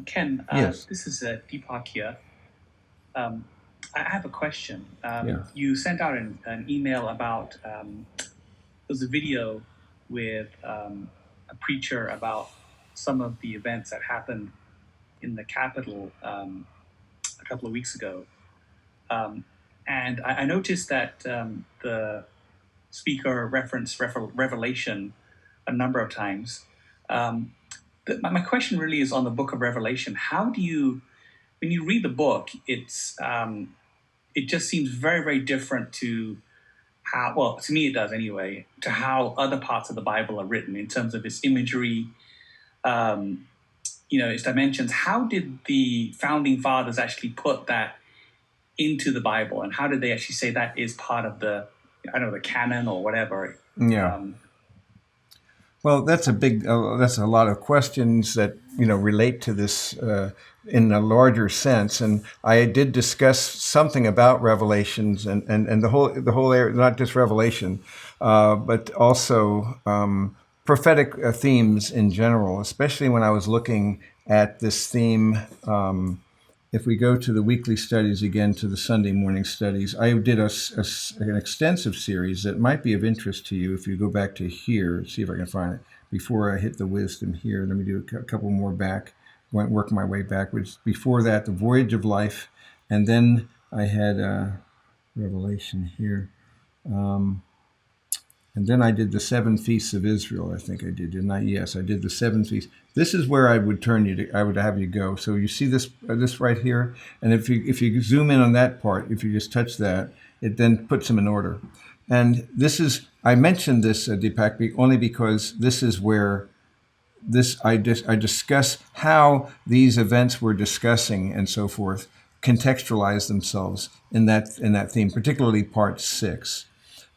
Ken, Yes. this is Deepak here. Um, I have a question. Yeah. You sent out an email about there's a video with a preacher about some of the events that happened in the Capitol a couple of weeks ago. Um, and I noticed that the speaker referenced Revelation a number of times. Um, my question really is on the book of Revelation. How do you, when you read the book, it just seems very, very different to how, well, to me it does anyway, to how other parts of the Bible are written in terms of its imagery, um, its dimensions. How did the founding fathers actually put that into the Bible, and how did they actually say that is part of the, I don't know, the canon or whatever? Yeah. Well, that's a lot of questions that relate to this in a larger sense. And I did discuss something about Revelations and the whole area, not just Revelation, but also prophetic themes in general. Especially when I was looking at this theme. If we go to the weekly studies again, to the Sunday morning studies, I did an extensive series that might be of interest to you. If you go back to here, see if I can find it before I hit the wisdom here. Let me do a couple more back. Work my way backwards. Before that, the voyage of life, and then I had Revelation here. And then I did the 7 feasts of Israel. I think I did, didn't I? Yes, I did the 7 feasts. This is where I would turn you to. I would have you go. So you see this right here, and if you zoom in on that part, if you just touch that, it then puts them in order. And this is, I mentioned this, Deepak, only because this is where I discuss how these events we're discussing and so forth contextualize themselves in that theme, particularly part 6.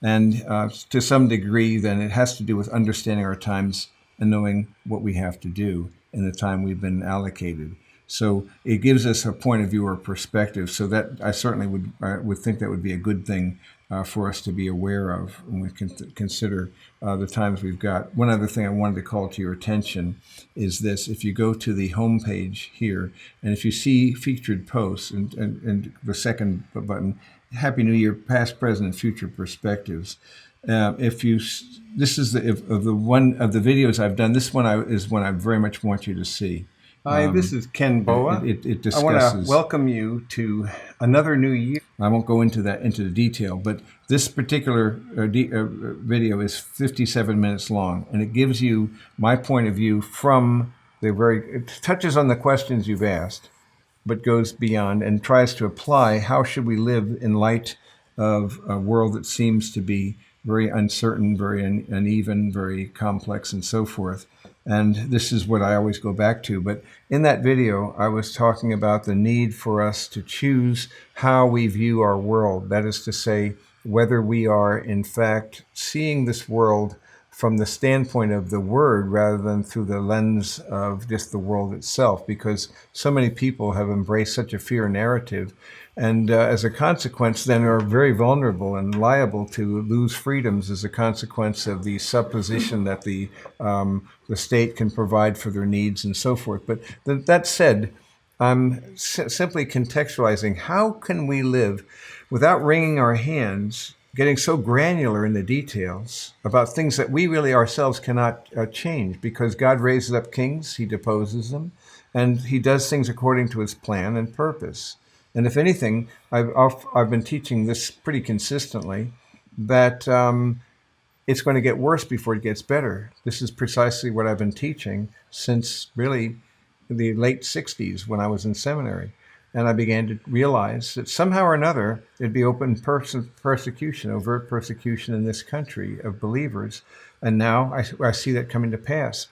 And to some degree, then it has to do with understanding our times and knowing what we have to do in the time we've been allocated. So it gives us a point of view or perspective. So that I certainly would think that would be a good thing for us to be aware of when we consider the times we've got. One other thing I wanted to call to your attention is this: if you go to the home page here, and if you see featured posts and the second button, Happy New Year, past, present, and future perspectives. If you, this is of the one of the videos I've done. This one is one I very much want you to see. Hi, this is Ken Boa. It discusses. I want to welcome you to another new year. I won't go into the detail, but this particular video is 57 minutes long, and it gives you my point of view from it touches on the questions you've asked, but goes beyond and tries to apply how should we live in light of a world that seems to be very uncertain, very uneven, very complex, and so forth. And this is what I always go back to. But in that video, I was talking about the need for us to choose how we view our world. That is to say, whether we are in fact seeing this world from the standpoint of the word rather than through the lens of just the world itself, because so many people have embraced such a fear narrative, and as a consequence then are very vulnerable and liable to lose freedoms as a consequence of the supposition that the state can provide for their needs and so forth. But that said, I'm simply contextualizing how can we live without wringing our hands, getting so granular in the details about things that we really ourselves cannot change, because God raises up kings, he deposes them, and he does things according to his plan and purpose. And if anything, I've been teaching this pretty consistently, that it's going to get worse before it gets better. This is precisely what I've been teaching since really the late 60s when I was in seminary. And I began to realize that somehow or another there'd be open persecution, overt persecution in this country of believers. And now I see that coming to pass.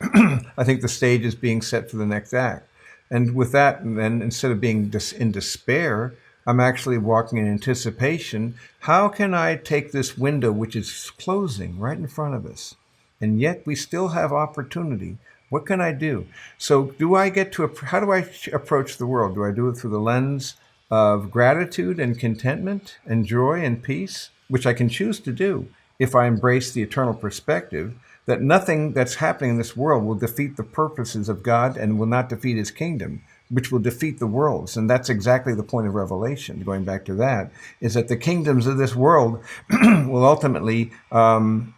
I think the stage is being set for the next act. And with that, then instead of being in despair, I'm actually walking in anticipation. How can I take this window, which is closing right in front of us, and yet we still have opportunity? What can I do? So how do I approach the world? Do I do it through the lens of gratitude and contentment and joy and peace, which I can choose to do if I embrace the eternal perspective? that nothing that's happening in this world will defeat the purposes of God and will not defeat his kingdom, which will defeat the worlds. And that's exactly the point of Revelation, going back to that, is that the kingdoms of this world will ultimately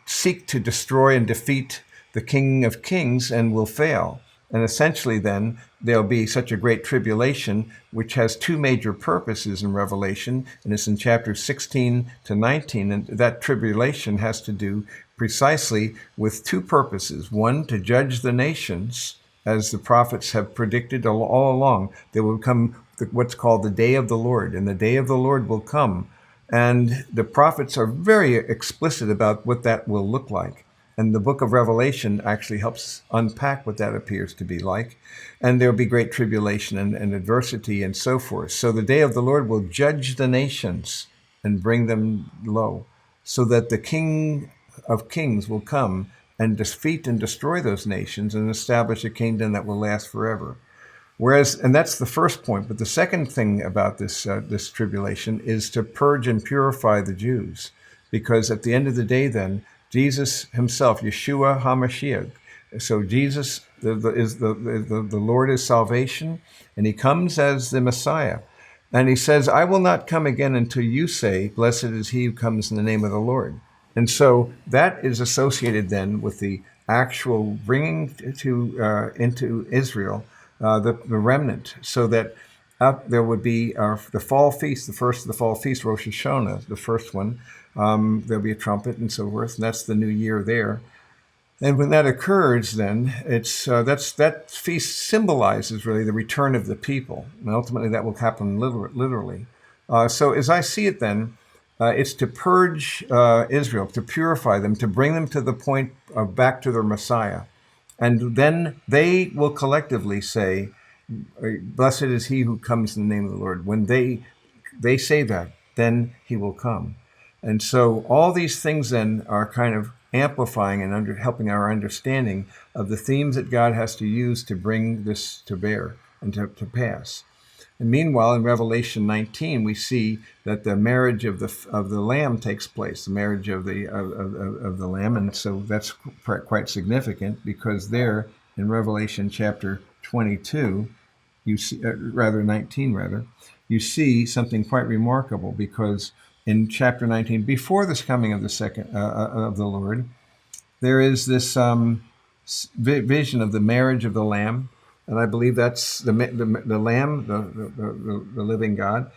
seek to destroy and defeat the King of Kings and will fail. And essentially then there'll be such a great tribulation, which has two major purposes in Revelation, and it's in chapters 16 to 19. And that tribulation has to do precisely with two purposes. One, to judge the nations, as the prophets have predicted all along. There will come what's called the day of the Lord, and the day of the Lord will come. And the prophets are very explicit about what that will look like. And the book of Revelation actually helps unpack what that appears to be like. And there'll be great tribulation and adversity and so forth. So the day of the Lord will judge the nations and bring them low, so that the King of Kings will come and defeat and destroy those nations and establish a kingdom that will last forever. Whereas, and that's the first point, but the second thing about this tribulation is to purge and purify the Jews, because at the end of the day, then Jesus himself, Yeshua HaMashiach. So Jesus the Lord is salvation, and he comes as the Messiah, and he says, "I will not come again until you say, 'Blessed is he who comes in the name of the Lord.'" And so that is associated then with the actual bringing into Israel the remnant, so that there would be the fall feast, the first of the fall feast, Rosh Hashanah, the first one. There'll be a trumpet and so forth, and that's the new year there. And when that occurs, then that feast symbolizes really the return of the people, and ultimately that will happen literally. So as I see it, then it's to purge Israel, to purify them, to bring them to the point of back to their Messiah, and then they will collectively say, "Blessed is he who comes in the name of the Lord." When they say that, then he will come. And so all these things then are kind of amplifying and helping our understanding of the themes that God has to use to bring this to bear and to pass. And meanwhile, in Revelation 19, we see that the marriage of the Lamb takes place, the marriage of the Lamb, and so that's quite significant, because there in Revelation chapter 22, you see, 19 you see something quite remarkable, because in chapter 19, before this coming of of the Lord, there is this vision of the marriage of the Lamb, and I believe that's the Lamb, the living God.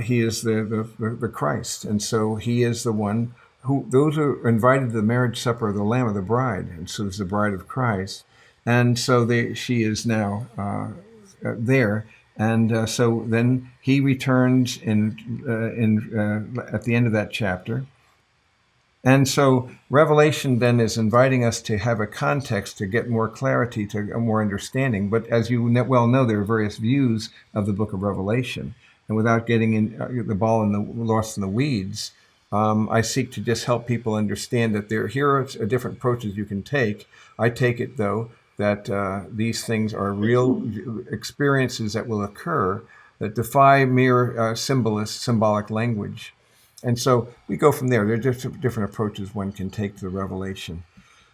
He is the Christ, and so he is the one who those are invited to the marriage supper of the Lamb, of the bride, and so is the bride of Christ, and so she is now there. And so then he returns at the end of that chapter. And so Revelation then is inviting us to have a context to get more clarity, to a more understanding. But as you well know, there are various views of the book of Revelation. And without getting in the ball lost in the weeds, I seek to just help people understand that here are different approaches you can take. I take it, though, that these things are real experiences that will occur that defy mere symbolic language. And so we go from there. There are different approaches one can take to the Revelation.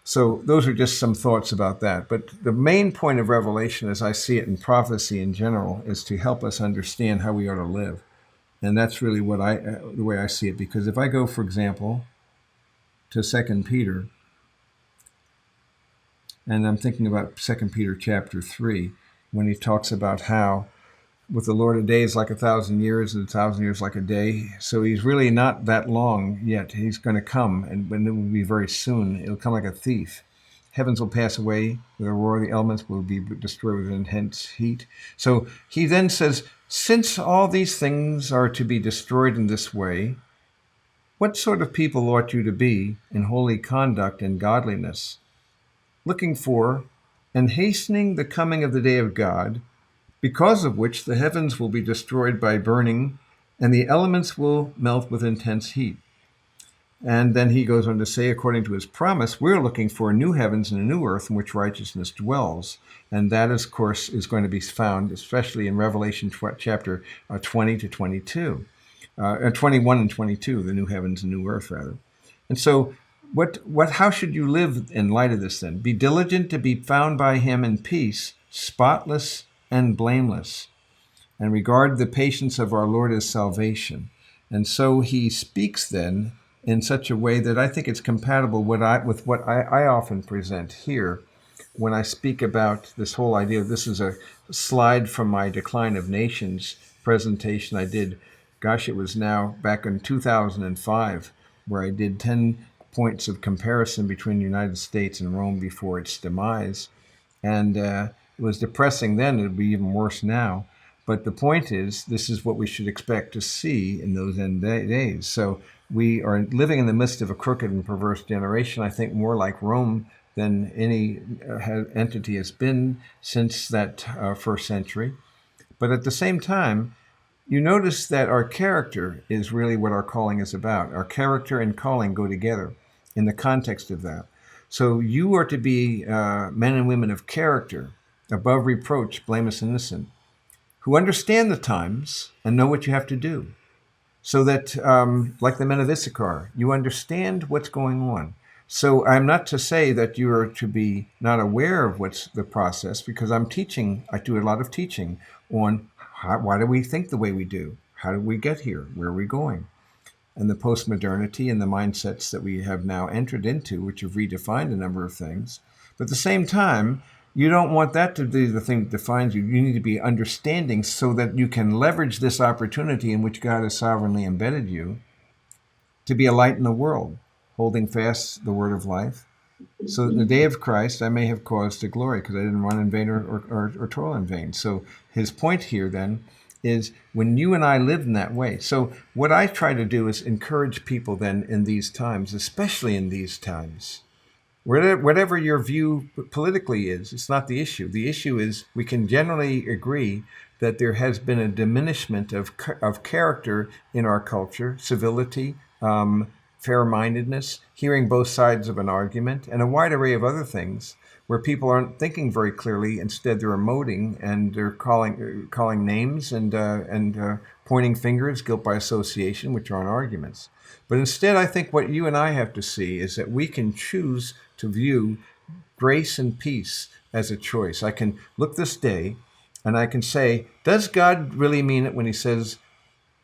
So those are just some thoughts about that. But the main point of Revelation, as I see it in prophecy in general, is to help us understand how we are to live. And that's really the way I see it. Because if I go, for example, to 2 Peter, and I'm thinking about 2 Peter chapter 3, when he talks about how with the Lord a day is like 1,000 years, and 1,000 years like a day. So he's really not that long yet. He's going to come, and it will be very soon. It'll come like a thief. Heavens will pass away with a roar. The elements will be destroyed with intense heat. So he then says, since all these things are to be destroyed in this way, what sort of people ought you to be in holy conduct and godliness, looking for and hastening the coming of the day of God, because of which the heavens will be destroyed by burning, and the elements will melt with intense heat. And then he goes on to say, according to his promise, we're looking for a new heavens and a new earth in which righteousness dwells. And that, of course, is going to be found, especially in Revelation chapter 20 to 22, 21 and 22, the new heavens and new earth, rather. And so how should you live in light of this then? Be diligent to be found by him in peace, spotless and blameless, and regard the patience of our Lord as salvation. And so he speaks then in such a way that I think it's compatible with what I often present here when I speak about this whole idea. This is a slide from my Decline of Nations presentation I did. Gosh, it was now back in 2005, where I did 10 points of comparison between the United States and Rome before its demise. And it was depressing then. It'd be even worse now. But the point is, this is what we should expect to see in those end days. So we are living in the midst of a crooked and perverse generation, I think more like Rome than any entity has been since that first century. But at the same time, you notice that our character is really what our calling is about. Our character and calling go together in the context of that. So you are to be men and women of character, above reproach, blameless, and innocent, who understand the times and know what you have to do. So that, like the men of Issachar, you understand what's going on. So I'm not to say that you are to be not aware of what's the process, because I'm teaching, I do a lot of teaching on why do we think the way we do? How did we get here? Where are we going? And the postmodernity and the mindsets that we have now entered into, which have redefined a number of things. But at the same time, you don't want that to be the thing that defines you. You need to be understanding so that you can leverage this opportunity in which God has sovereignly embedded you to be a light in the world, holding fast the word of life, so that in the day of Christ I may have cause to glory, because I didn't run in vain or toil in vain. So his point here then is when you and I live in that way. So what I try to do is encourage people then in these times, especially in these times, whatever your view politically is, it's not the issue. The issue is we can generally agree that there has been a diminishment of character in our culture, civility, fair-mindedness, hearing both sides of an argument, and a wide array of other things where people aren't thinking very clearly. Instead, they're emoting and they're calling names and pointing fingers, guilt by association, which aren't arguments. But instead, I think what you and I have to see is that we can choose to view grace and peace as a choice. I can look this day and I can say, does God really mean it when he says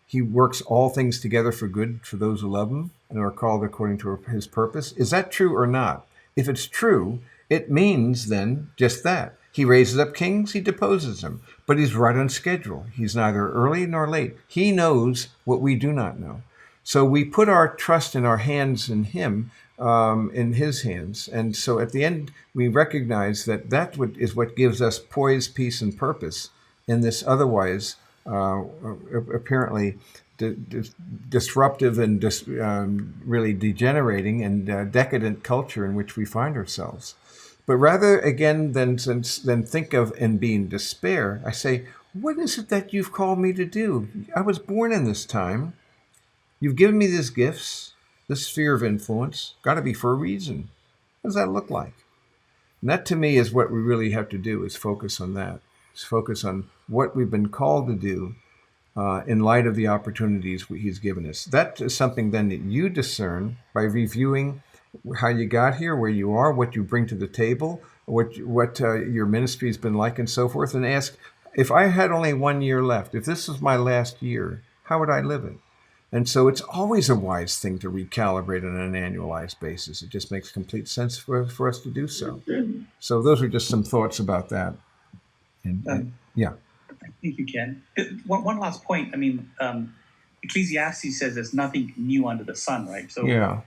he works all things together for good for those who love him and are called according to his purpose? Is that true or not? If it's true, it means then just that. He raises up kings, he deposes them, but he's right on schedule. He's neither early nor late. He knows what we do not know. So we put our trust in our hands in him, in his hands. And so at the end, we recognize that is what gives us poise, peace, and purpose in this otherwise apparently disruptive and really degenerating and decadent culture in which we find ourselves. But rather, again, than think of and be in despair, I say, what is it that you've called me to do? I was born in this time. You've given me these gifts, this sphere of influence. Got to be for a reason. What does that look like? And that, to me, is what we really have to do, is focus on that. Is focus on what we've been called to do in light of the opportunities he's given us. That is something then that you discern by reviewing how you got here, where you are, what you bring to the table, what your ministry has been like, and so forth, and ask, if I had only 1 year left, if this was my last year, how would I live it? And so it's always a wise thing to recalibrate on an annualized basis. It just makes complete sense for us to do so. So those are just some thoughts about that. And yeah. Thank you, Ken. One last point. I mean, Ecclesiastes says there's nothing new under the sun, right? So yeah.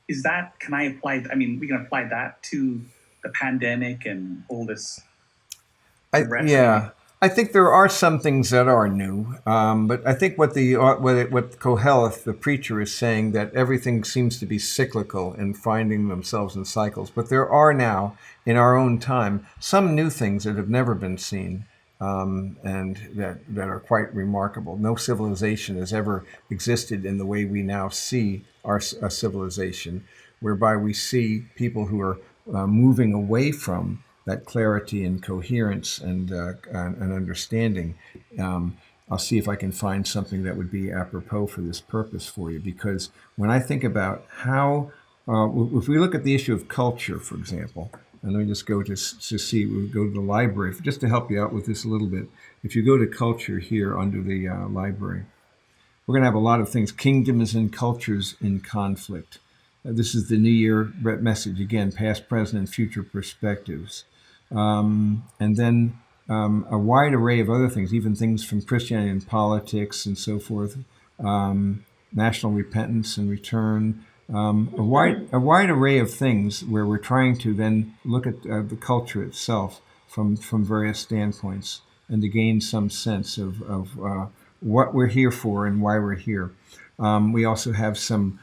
Is that, can I apply, I mean, we can apply that to the pandemic and all this? Yeah. I think there are some things that are new, but I think what Koheleth, the preacher, is saying, that everything seems to be cyclical and finding themselves in cycles. But there are now, in our own time, some new things that have never been seen, and that are quite remarkable. No civilization has ever existed in the way we now see our civilization, whereby we see people who are moving away from that clarity and coherence and understanding. I'll see if I can find something that would be apropos for this purpose for you, because when I think about how If we look at the issue of culture, for example, and let me just go to see, we'll go to the library, just to help you out with this a little bit. If you go to culture here under the library, we're going to have a lot of things. Kingdoms and cultures in conflict. This is the New Year message again: past, present, and future perspectives. And then a wide array of other things, even things from Christianity and politics and so forth. National repentance and return. A wide array of things where we're trying to then look at the culture itself from various standpoints and to gain some sense of what we're here for and why we're here. We also have some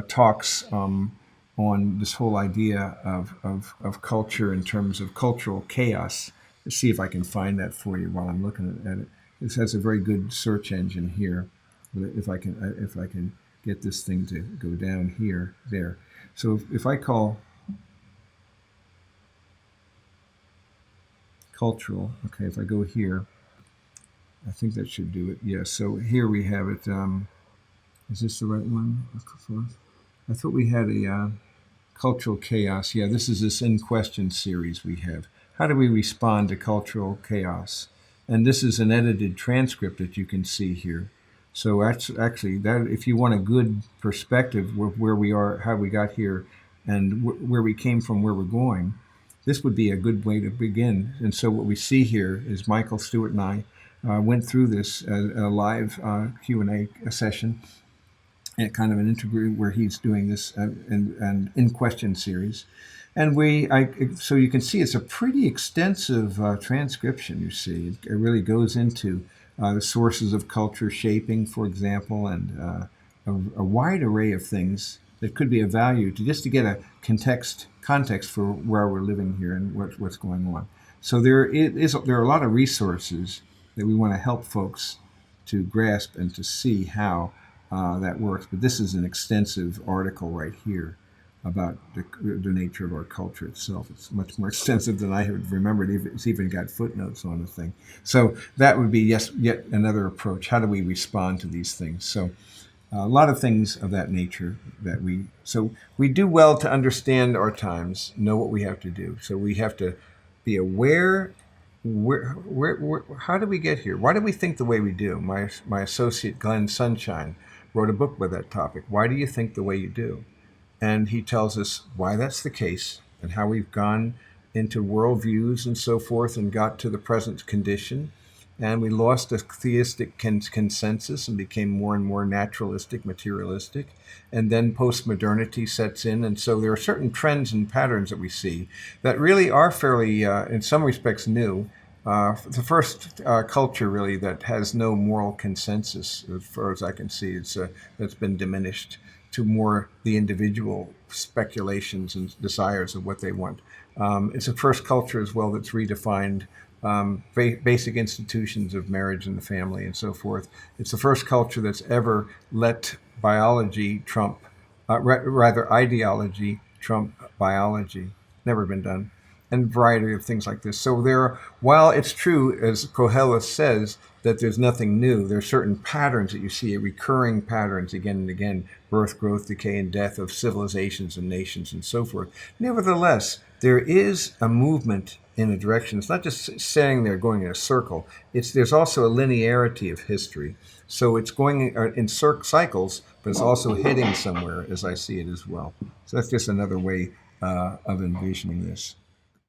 talks on this whole idea of culture in terms of cultural chaos. Let's see if I can find that for you while I'm looking at it. This has a very good search engine here. If I can get this thing to go down here, there. So if I call cultural, okay, if I go here, I think that should do it. Yeah, so here we have it. Is this the right one? I thought we had a cultural chaos. Yeah, this is this In Question series we have. How do we respond to cultural chaos? And this is an edited transcript that you can see here. So actually, that if you want a good perspective of where we are, how we got here, and where we came from, where we're going, this would be a good way to begin. And so what we see here is Michael Stewart and I went through this a live Q&A session, and kind of an interview where he's doing this and In Question series. And so you can see it's a pretty extensive transcription. You see, it really goes into the sources of culture shaping, for example, and a wide array of things that could be of value to get a context for where we're living here and what's going on. So there are a lot of resources that we want to help folks to grasp and to see how that works. But this is an extensive article right here about the nature of our culture itself. It's much more extensive than I had remembered. It's even got footnotes on the thing. So that would be yet another approach. How do we respond to these things? So a lot of things of that nature so we do well to understand our times, know what we have to do. So we have to be aware. How did we get here? Why do we think the way we do? My associate Glenn Sunshine wrote a book with that topic. Why do you think the way you do? And he tells us why that's the case and how we've gone into worldviews and so forth and got to the present condition. And we lost a theistic consensus and became more and more naturalistic, materialistic. And then postmodernity sets in. And so there are certain trends and patterns that we see that really are fairly, in some respects, new. The first culture really that has no moral consensus, as far as I can see, that's been diminished to more the individual speculations and desires of what they want. It's the first culture as well that's redefined basic institutions of marriage and the family and so forth. It's the first culture that's ever let biology trump, rather ideology trump biology. Never been done. And a variety of things like this. So while it's true, as Koheles says, that there's nothing new, there are certain patterns that you see, recurring patterns again and again, birth, growth, decay, and death of civilizations and nations and so forth. Nevertheless, there is a movement in a direction. It's not just sitting there going in a circle. There's also a linearity of history. So it's going in cycles, but it's also heading somewhere, as I see it as well. So that's just another way of envisioning this.